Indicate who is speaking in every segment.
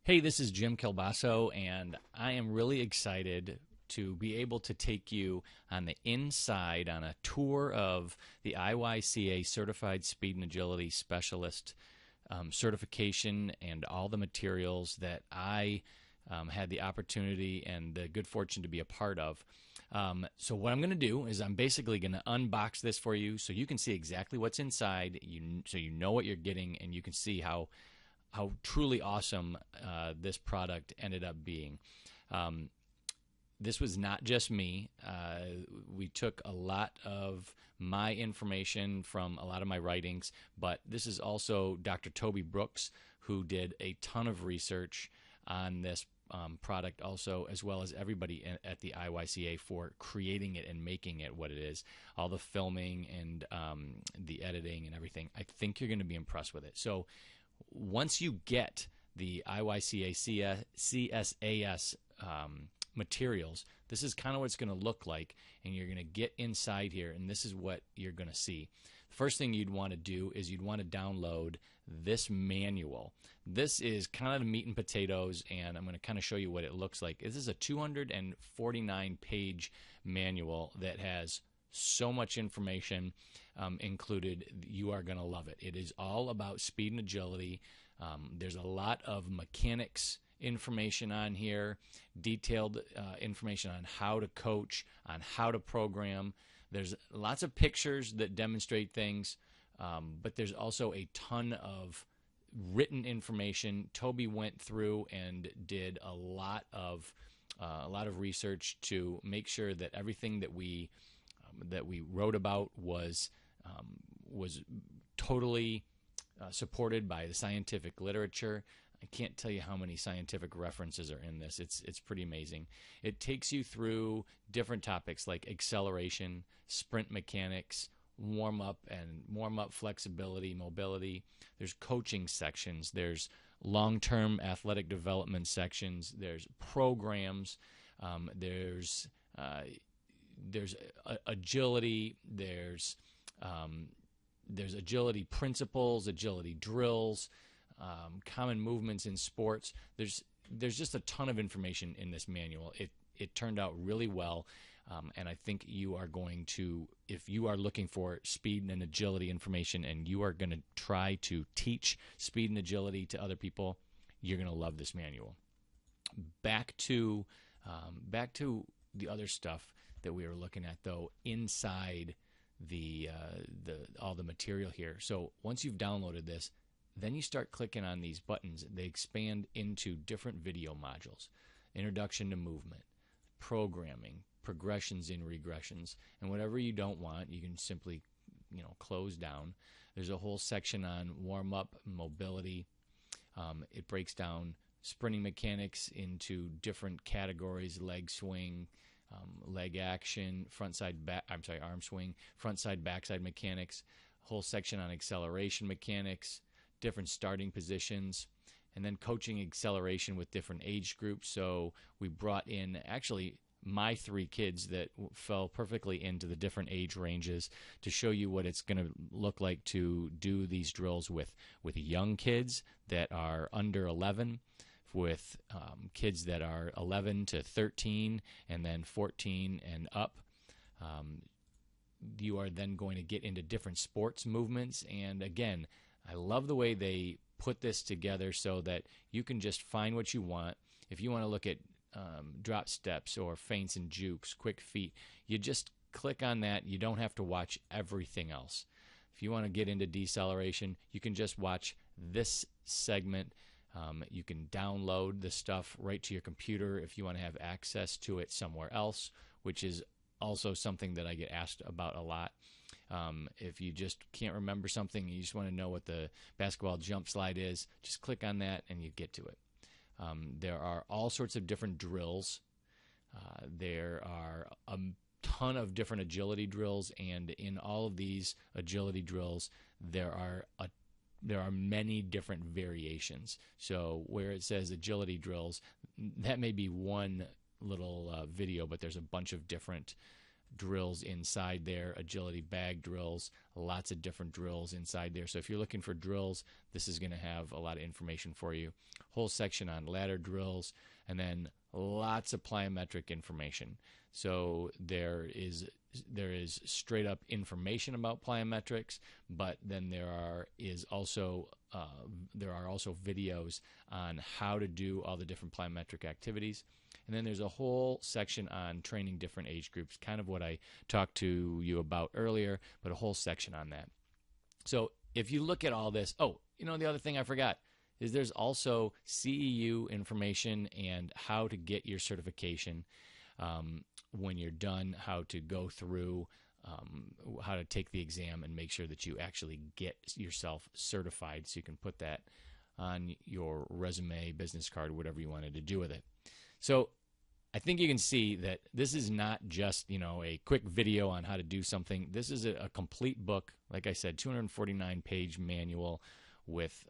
Speaker 1: Hey, this is Jim Kielbaso, and I am really excited to be able to take you on the inside on a tour of the IYCA Certified Speed and Agility Specialist certification and all the materials that I had the opportunity and the good fortune to be a part of. So what I'm going to do is I'm basically going to unbox this for you so you can see exactly what's inside, so you know what you're getting, and you can see how truly awesome this product ended up being. This was not just me. We took a lot of my information from a lot of my writings, but this is also Dr. Toby Brooks, who did a ton of research on this product also, as well as everybody at the IYCA for creating it and making it what it is. All the filming and the editing and everything. I think you're going to be impressed with it. So once you get the IYCA CSAS materials, this is kind of what it's going to look like, and you're going to get inside here, and this is what you're going to see. The first thing you'd want to do is you'd want to download this manual. This is kind of the meat and potatoes, and I'm going to kind of show you what it looks like. This is a 249-page manual that has so much information included. You are going to love it. It is all about speed and agility. There's a lot of mechanics information on here, detailed information on how to coach, on how to program. There's lots of pictures that demonstrate things, but there's also a ton of written information. Toby went through and did a lot of research to make sure that everything that we wrote about was totally supported by the scientific literature. I can't tell you how many scientific references are in this. It's pretty amazing. It takes you through different topics like acceleration, sprint mechanics, warm-up flexibility, mobility. There's coaching sections. There's long-term athletic development sections. There's programs. There's agility. There's agility principles, agility drills, common movements in sports. There's just a ton of information in this manual. It turned out really well, and I think you are going to, if you are looking for speed and agility information and you are going to try to teach speed and agility to other people, you're going to love this manual. Back to the other stuff that we were looking at, though, inside all the material here. So once you've downloaded this, then you start clicking on these buttons. They expand into different video modules: introduction to movement, programming, progressions in regressions, and whatever you don't want, you can simply close down. There's a whole section on warm-up, mobility. It breaks down sprinting mechanics into different categories: leg swing, leg action, arm swing, front side, backside mechanics. Whole section on acceleration mechanics, different starting positions, and then coaching acceleration with different age groups. So we brought in actually my 3 kids that fell perfectly into the different age ranges to show you what it's going to look like to do these drills with young kids that are under 11, with kids that are 11 to 13, and then 14 and up. You are then going to get into different sports movements, and again, I love the way they put this together so that you can just find what you want. If you want to look at drop steps or feints and jukes, quick feet, you just click on that. You don't have to watch everything else. If you want to get into deceleration, you can just watch this segment. You can download the stuff right to your computer if you want to have access to it somewhere else, which is also something that I get asked about a lot. If you just can't remember something and you just want to know what the basketball jump slide is, just click on that and you get to it. There are all sorts of different drills. There are a ton of different agility drills, and in all of these agility drills, there are many different variations. So where it says agility drills, that may be one little video, but there's a bunch of different drills inside there, agility bag drills, lots of different drills inside there. So if you're looking for drills, this is going to have a lot of information for you. Whole section on ladder drills, and then lots of plyometric information. So there is straight up information about plyometrics, but then there are also videos on how to do all the different plyometric activities. And then there's a whole section on training different age groups, kind of what I talked to you about earlier, but a whole section on that. So if you look at all this, the other thing I forgot is there's also CEU information and how to get your certification when you're done, how to go through, how to take the exam and make sure that you actually get yourself certified so you can put that on your resume, business card, whatever you wanted to do with it. So I think you can see that this is not just, a quick video on how to do something. This is a complete book, like I said, 249-page manual with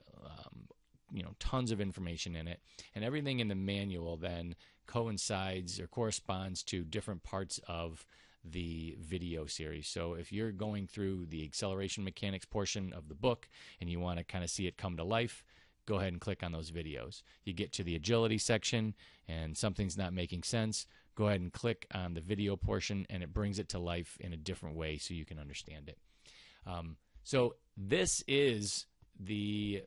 Speaker 1: tons of information in it. And everything in the manual then coincides or corresponds to different parts of the video series. So if you're going through the acceleration mechanics portion of the book and you want to kind of see it come to life, go ahead and click on those videos. You get to the agility section and something's not making sense, go ahead and click on the video portion and it brings it to life in a different way so you can understand it. So this is in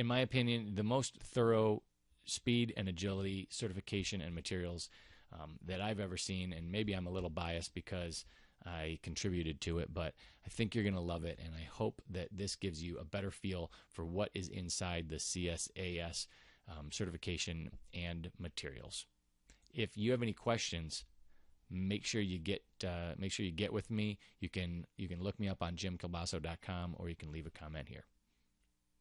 Speaker 1: my opinion, the most thorough speed and agility certification and materials that I've ever seen, and maybe I'm a little biased because I contributed to it, but I think you're going to love it, and I hope that this gives you a better feel for what is inside the CSAS certification and materials. If you have any questions, make sure you get with me. You can look me up on jimkielbaso.com, or you can leave a comment here.